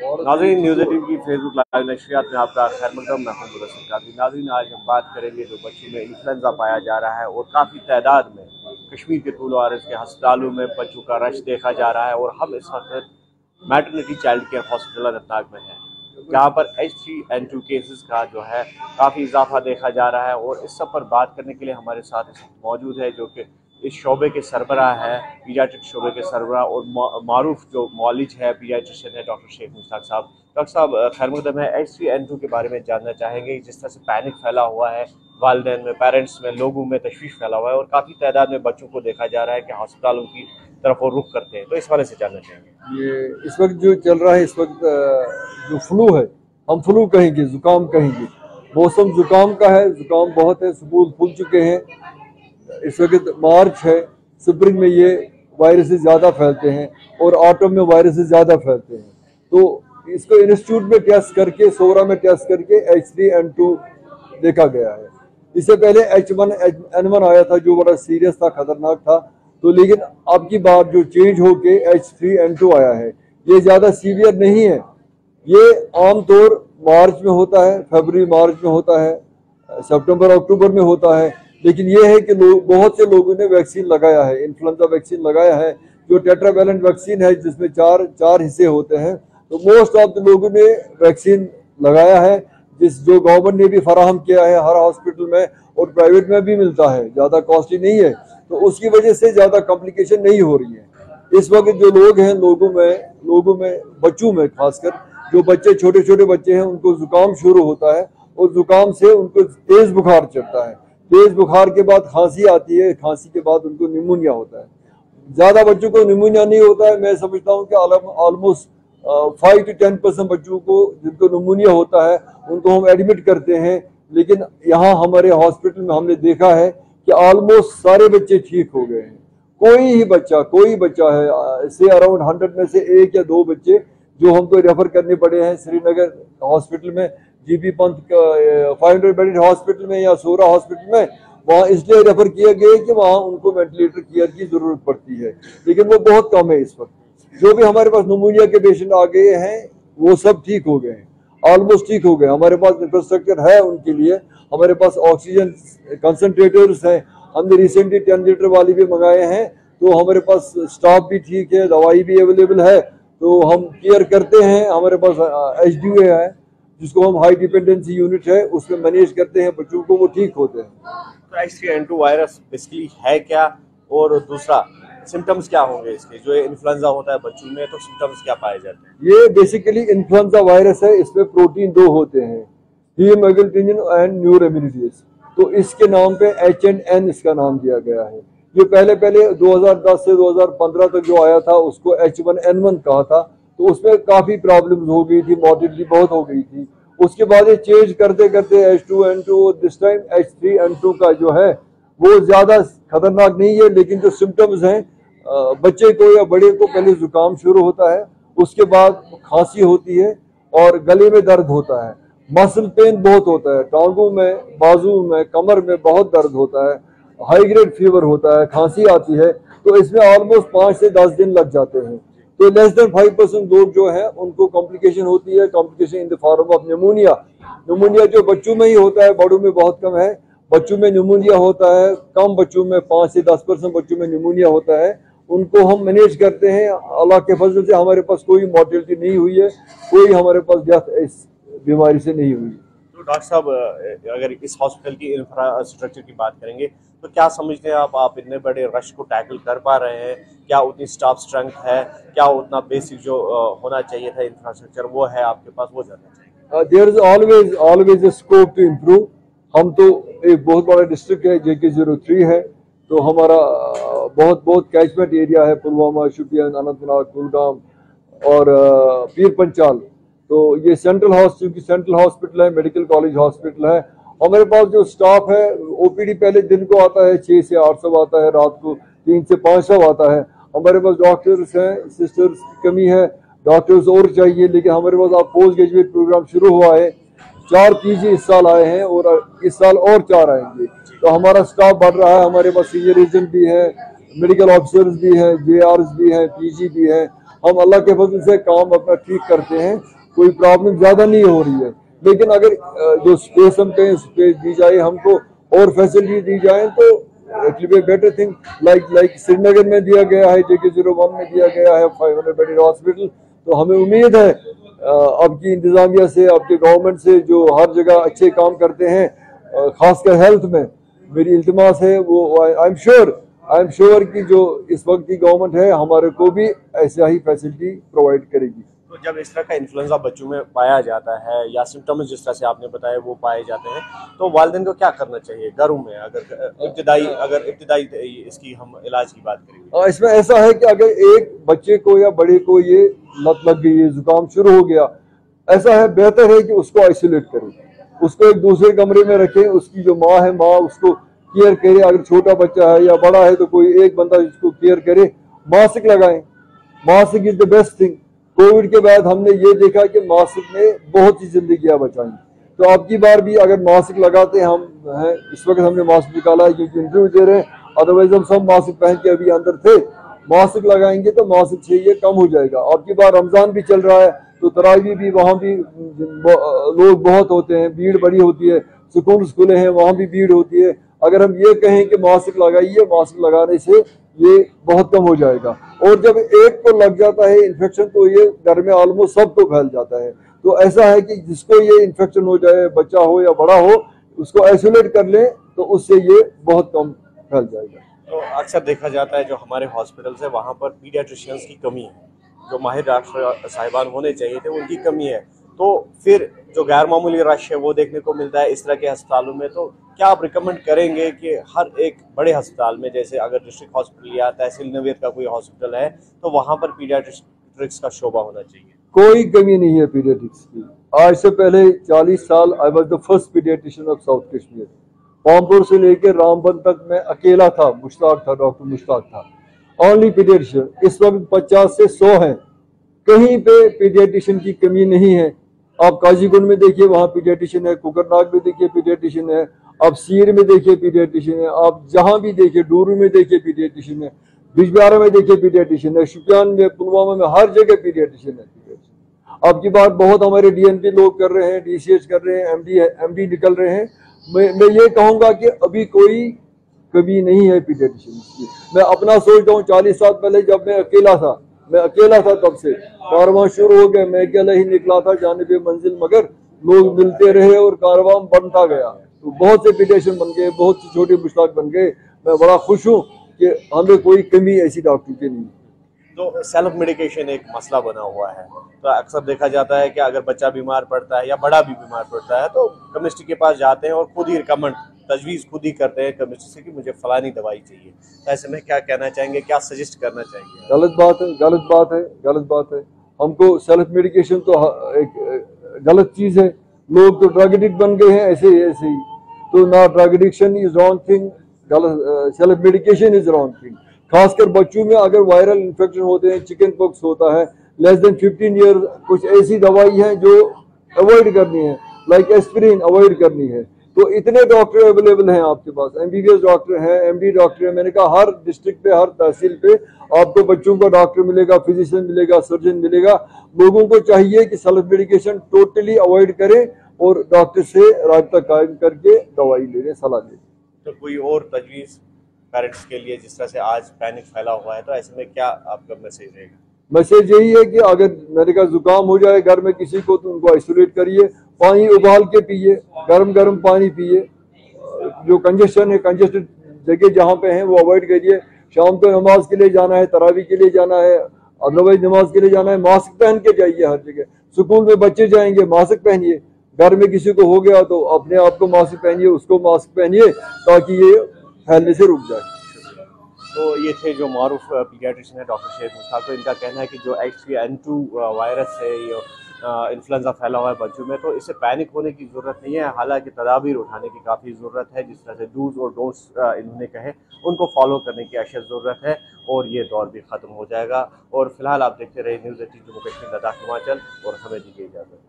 नाज़रीन, न्यूज़ 18 की Facebook live नशरियात में आपका खैर मकदम। मैं हूं मुदस्सिर कादरी। नाज़रीन, आज हम बात करेंगे जो बच्चों में इन्फ्लुएंजा पाया जा रहा है और काफ़ी तादाद में कश्मीर के तूल वारिस के अस्पतालों में बच्चों का रश देखा जा रहा है। और हम इस वक्त maternity child care hospital Anantnag में हैं, जहाँ पर H3N2 केसेस का जो है काफ़ी इजाफा देखा जा रहा है। और इस सब पर बात करने के लिए हमारे साथ इस वक्त मौजूद है जो कि इस शोबे के सरबराह है, पीडियाट्रिक शोबे के सरबराह और मारूफ जो मौलिज है, पीडियाट्रिशियन है, डॉक्टर शेख मुश्ताक साहब। डॉक्टर साहब, खैर मकदम है। H3N2 के बारे में जानना चाहेंगे। जिस तरह से पैनिक फैला हुआ है वालिदैन में, पेरेंट्स में, लोगों में तशवीश फैला हुआ है और काफ़ी तादाद में बच्चों को देखा जा रहा है कि अस्पतालों की तरफ वो रुख करते हैं, तो इस वाले से जानना चाहेंगे। ये इस वक्त जो चल रहा है, इस वक्त जो फ्लू है, हम फ्लू कहेंगे, जुकाम कहेंगे। मौसम जुकाम का है, जुकाम बहुत है, स्कूल खुल चुके हैं। इस वक्त मार्च है, स्प्रिंग में ये वायरसेस ज़्यादा फैलते हैं और ऑटम में वायरसेस ज़्यादा फैलते हैं। तो इसको इंस्टीट्यूट में टेस्ट करके, सोरा में टेस्ट करके H3N2 देखा गया है। इससे पहले H1N1 आया था जो बड़ा सीरियस था, खतरनाक था। तो लेकिन अब की बार जो चेंज होके H3N2 आया है, ये ज़्यादा सीवियर नहीं है। ये आमतौर मार्च में होता है, फरवरी मार्च में होता है, सितंबर अक्टूबर में होता है। लेकिन ये है कि बहुत से लोगों ने वैक्सीन लगाया है, इन्फ्लुएंजा वैक्सीन लगाया है, जो टेट्रावैलेंट वैक्सीन है जिसमें चार हिस्से होते हैं। तो मोस्ट ऑफ द लोगों ने वैक्सीन लगाया है, जो गवर्नमेंट ने भी फराहम किया है हर हॉस्पिटल में, और प्राइवेट में भी मिलता है, ज़्यादा कॉस्टली नहीं है। तो उसकी वजह से ज़्यादा कॉम्प्लिकेशन नहीं हो रही है। इस वक्त जो लोग हैं, लोगों में बच्चों में खासकर, जो बच्चे छोटे छोटे बच्चे हैं, उनको जुकाम शुरू होता है और जुकाम से उनको तेज बुखार चढ़ता है। तेज बुखार के बाद खांसी आती है, खांसी के बाद उनको निमोनिया होता है। ज़्यादा बच्चों को निमोनिया नहीं होता है। मैं समझता हूँ कि ऑलमोस्ट 5 to 10% बच्चों को जिनको निमोनिया होता है उनको हम एडमिट करते हैं। लेकिन यहाँ हमारे हॉस्पिटल में हमने देखा है कि ऑलमोस्ट सारे बच्चे ठीक हो गए हैं। कोई बच्चा है से अराउंड 100 में से 1 या 2 बच्चे जो हमको रेफर करने पड़े हैं श्रीनगर हॉस्पिटल में, जीबी पंत 500 बेडेड हॉस्पिटल में या सोरा हॉस्पिटल में। वहाँ इसलिए रेफर किया गया कि वहाँ उनको वेंटिलेटर केयर की जरूरत पड़ती है, लेकिन वो बहुत कम है इस वक्त। जो भी हमारे पास निमोनिया के पेशेंट आ गए हैं वो सब ठीक हो गए हैं, ऑलमोस्ट ठीक हो गए। हमारे पास इंफ्रास्ट्रक्चर है उनके लिए, हमारे पास ऑक्सीजन कंसनट्रेटर्स हैं। हमने रिसेंटली 10 लीटर वाली भी मंगाए हैं। तो हमारे पास स्टाफ भी ठीक है, दवाई भी अवेलेबल है, तो हम केयर करते हैं। हमारे पास HDA है जिसको हम हाई डिपेंडेंसी यूनिट है, उसमें मैनेज करते हैं बच्चों को, वो ठीक होते हैं। तो H3N2 वायरस बेसिकली है क्या, और दूसरा सिम्टम्स क्या होंगे इसके? जो इन्फ्लुएंजा होता है बच्चों में, तो सिम्टम्स क्या पाए जाते हैं? ये बेसिकली इन्फ्लुएंजा वायरस है। इसमें प्रोटीन 2 होते हैं, हीमोग्लोबिन एंड न्यूरोइम्यूनिटीज। तो इसके नाम पे H&N इसका नाम दिया गया है। ये पहले 2010 से 2015 तक जो आया था उसको H1N1 कहा था। तो उसमें काफ़ी प्रॉब्लम्स हो गई थी, मॉर्टिलिटी बहुत हो गई थी। उसके बाद ये चेंज करते करते H2N2, दिस टाइम H3N2 का जो है वो ज़्यादा खतरनाक नहीं है। लेकिन जो सिम्टम्स हैं, बच्चे को या बड़े को पहले जुकाम शुरू होता है, उसके बाद खांसी होती है और गले में दर्द होता है, मसल पेन बहुत होता है, टांगों में, बाजू में, कमर में बहुत दर्द होता है, हाई ग्रेड फीवर होता है, खांसी आती है। तो इसमें ऑलमोस्ट 5 से 10 दिन लग जाते हैं। तो लेस देन 5% लोग जो है उनको कॉम्प्लिकेशन होती है, complication in the form of pneumonia. Pneumonia जो बच्चों में ही होता है, बड़ों में बहुत कम है। बच्चों में निमोनिया होता है कम, बच्चों में 5 से 10% बच्चों में निमोनिया होता है। उनको हम मैनेज करते हैं। अल्लाह के फजल से हमारे पास कोई मॉर्टिलिटी नहीं हुई है, कोई हमारे पास डेथ इस बीमारी से नहीं हुई। तो डॉक्टर साहब, अगर इस हॉस्पिटल की इंफ्रास्ट्रक्चर की बात करेंगे तो क्या समझते हैं आप इतने बड़े रश को टैकल कर पा रहे हैं? क्या उतनी स्टाफ स्ट्रेंथ है? क्या उतना बेसिक जो होना चाहिए था इंफ्रास्ट्रक्चर वो है आपके पास? वो जानना चाहिए। There is always scope to improve. हम तो एक बहुत बड़ा डिस्ट्रिक्ट है, JK03 है, तो हमारा बहुत कैचमेंट एरिया है, पुलवामा, शोपियान, अनंतनाग, कुलगाम और पीर पंचाल। तो ये सेंट्रल हॉस्पिटल है, मेडिकल कॉलेज हॉस्पिटल है। हमारे पास जो स्टाफ है, OPD पहले दिन को आता है 6 से 8 सब आता है, रात को 3 से 5 सब आता है। हमारे पास डॉक्टर्स हैं, सिस्टर्स की कमी है, डॉक्टर्स और चाहिए। लेकिन हमारे पास आप पोस्ट ग्रेजुएट प्रोग्राम शुरू हुआ है, 4 PG इस साल आए हैं और इस साल और 4 आएंगे। तो हमारा स्टाफ बढ़ रहा है। हमारे पास सीनियर एजेंट भी है, मेडिकल ऑफिसर्स भी हैं, JRs भी हैं, PG भी हैं। हम अल्लाह के फजल से काम अपना ठीक करते हैं, कोई प्रॉब्लम ज़्यादा नहीं हो रही है। लेकिन अगर जो स्पेस हम कहें स्पेस दी जाए हमको और फैसिलिटी दी जाए तो it will be better thing. Like Srinagar में दिया गया है, JK01 में दिया गया है 500 बेडेड हॉस्पिटल। तो हमें उम्मीद है आपकी इंतजामिया से, आपके गवर्नमेंट से जो हर जगह अच्छे काम करते हैं, खासकर हेल्थ में मेरी इल्तिमास है वो आई एम श्योर कि जो इस वक्त की गवर्नमेंट है हमारे को भी ऐसा ही फैसिलिटी प्रोवाइड करेगी। तो जब इस तरह का इन्फ्लुएंजा बच्चों में पाया जाता है या सिम्टम्स जिस तरह से आपने बताया वो पाए जाते हैं, तो वालिदैन को क्या करना चाहिए घरों में? अगर इब्तिदाई इसकी हम इलाज की बात करेंगे, इसमें ऐसा है कि अगर एक बच्चे को या बड़े को ये लत लग गई है, जुकाम शुरू हो गया, ऐसा है बेहतर है कि उसको आइसोलेट करें, उसको एक दूसरे कमरे में रखें, उसकी जो माँ है माँ उसको केयर करे। अगर छोटा बच्चा है या बड़ा है तो कोई एक बंदा इसको केयर करे। मास्क लगाएं, mask is the best thing. Covid के बाद हमने ये देखा कि मास्क ने बहुत सी जिंदगियां बचाई। तो अब की बार भी अगर मास्क लगाते हम हैं, इस वक्त हमने मास्क निकाला है क्योंकि इंटरव्यू दे रहे हैं, अदरवाइज हम सब मास्क पहन के अभी अंदर थे। मास्क लगाएंगे तो मास्क से ये कम हो जाएगा। अब की बार रमजान भी चल रहा है तो तरावी भी वहाँ भी लोग बहुत होते हैं, भीड़ बड़ी होती है, स्कूल खुले हैं वहाँ भी भीड़ होती है। अगर हम ये कहें कि मास्क लगाइए, मास्क लगाने से ये बहुत कम हो जाएगा। और जब एक को लग जाता है इन्फेक्शन तो ये घर में ऑलमोस्ट सबको फैल जाता है। तो ऐसा है कि जिसको ये इन्फेक्शन हो जाए, बच्चा हो या बड़ा हो, उसको आइसोलेट कर लें तो उससे ये बहुत कम फैल जाएगा। तो अक्सर देखा जाता है जो हमारे हॉस्पिटल्स है वहाँ पर पीडियाट्रिशियंस की कमी है, जो माहिर डॉक्टर साहिबान होने चाहिए थे उनकी कमी है। तो फिर जो गैर मामूली रश है वो देखने को मिलता है इस तरह के अस्पतालों में। तो क्या आप रिकमेंड करेंगे कि हर एक बड़े अस्पताल में, जैसे अगर डिस्ट्रिक्ट हॉस्पिटल या तहसील नवेद का कोई हॉस्पिटल है, तो वहाँ पर पीडियाट्रिक्स का शोबा होना चाहिए? कोई कमी नहीं है पीडियाट्रिक्स की। आज से पहले 40 साल I was the first paediatrician of south Kashmir. Pampore से लेकर रामबन तक मैं अकेला था, मुश्ताक था, डॉक्टर मुश्ताक था, ओनली पीडियाट्रिशियन। इस वक्त 50 से 100 हैं, कहीं पे पीडियाट्रिशियन की कमी नहीं है। आप काजीगुंड में देखिए वहाँ पीडियाट्रिशियन है, कुकरनाग में देखिए पीडियाट्रिशियन है, आप सीर में देखिए पीडियाट्रिशियन है, आप जहाँ भी देखिए, डूरू में देखिए पीडियाट्रिशियन है, बिजबिहारा में देखिए पीडियाट्रिशियन है, शुपियान में, पुलवामा में, हर जगह पीडियाट्रिशियन है। अब की बात बहुत हमारे DNP लोग कर रहे हैं, DCH कर रहे हैं, MD निकल रहे हैं। मैं ये कहूँगा कि अभी कोई कमी नहीं है पीडियाट्रिशियन की। मैं अपना सोचता हूँ 40 साल पहले जब मैं अकेला था तब से कारवां शुरू हो गया, मैं अकेला ही निकला था जाने पे मंजिल, मगर लोग मिलते रहे और कारवां बनता गया। तो बहुत से पीडियाट्रिशियन बन गए, बहुत से छोटे मुश्ताक बन गए। मैं बड़ा खुश हूँ कि हमें कोई कमी ऐसी डॉक्टर की नहीं। तो सेल्फ मेडिकेशन एक मसला बना हुआ है। तो अक्सर देखा जाता है कि अगर बच्चा बीमार पड़ता है या बड़ा भी बीमार पड़ता है तो केमिस्ट के पास जाते हैं और खुद ही रिकमेंड तजवीज़ खुद ही करते हैं केमिस्ट से कि मुझे फलानी दवाई चाहिए। तो ऐसे में क्या कहना चाहेंगे, क्या सजेस्ट करना चाहेंगे? गलत बात है। हमको सेल्फ मेडिकेशन तो एक गलत चीज़ है। लोग तो ड्रग एडिक्ट बन गए हैं ऐसे ही। तो ना drug addiction is wrong thing, self medication is wrong thing. खासकर बच्चों में अगर वायरल इन्फेक्शन होते हैं, चिकन पॉक्स होता है, लेस देन 15 ईयर, कुछ ऐसी दवाई है जो अवॉइड करनी है, लाइक एस्पिरिन अवॉइड करनी है। तो इतने डॉक्टर अवेलेबल हैं आपके पास, MBBS डॉक्टर हैं, MD डॉक्टर हैं। मैंने कहा हर डिस्ट्रिक्ट पे, हर तहसील पे आपको बच्चों का डॉक्टर मिलेगा, फिजिशियन मिलेगा, सर्जन मिलेगा। लोगों को चाहिए कि सेल्फ मेडिकेशन टोटली अवॉइड करें और डॉक्टर से राब्ता कायम करके दवाई लेने, सलाह लें। तो कोई और तजवीज़ पेरेंट्स के लिए, जिस तरह से आज पैनिक फैला हुआ है, तो ऐसे में क्या आपका मैसेज रहेगा? मैसेज यही है कि अगर मेरे का जुकाम हो जाए घर में किसी को तो उनको आइसोलेट करिए, पानी उबाल के पिए, गर्म पानी पिए। जो कंजेशन है, कंजेस्टेड जगह जहाँ पे हैं वो अवॉइड करिए। शाम को नमाज के लिए जाना है, तरावी के लिए जाना है, अदरवाइज नमाज के लिए जाना है, मास्क पहन के जाइए हर जगह। स्कूल में बच्चे जाएंगे, मास्क पहनिए। घर में किसी को हो गया तो अपने आप को मास्क पहनिए, उसको मास्क पहनिए, ताकि ये फैलने से रुक जाए। तो ये थे जो मारूफ पीडियाट्रिशियन है डॉक्टर शेख मुश्ताक। तो इनका कहना है कि जो H3N2 वायरस है, ये इन्फ्लुएंजा फैला हुआ है बच्चों में, तो इससे पैनिक होने की ज़रूरत नहीं है। हालांकि तदाबीर उठाने की काफ़ी ज़रूरत है। जिस तरह से डूज और डोंट्स इन्होंने कहे उनको फॉलो करने की अशद ज़रूरत है और ये दौर भी ख़त्म हो जाएगा। और फिलहाल आप देखते रहे न्यूज़ 18 जम्मू कश्मीर लद्दाख हिमाचल, और हमें दीजिए इजाज़त।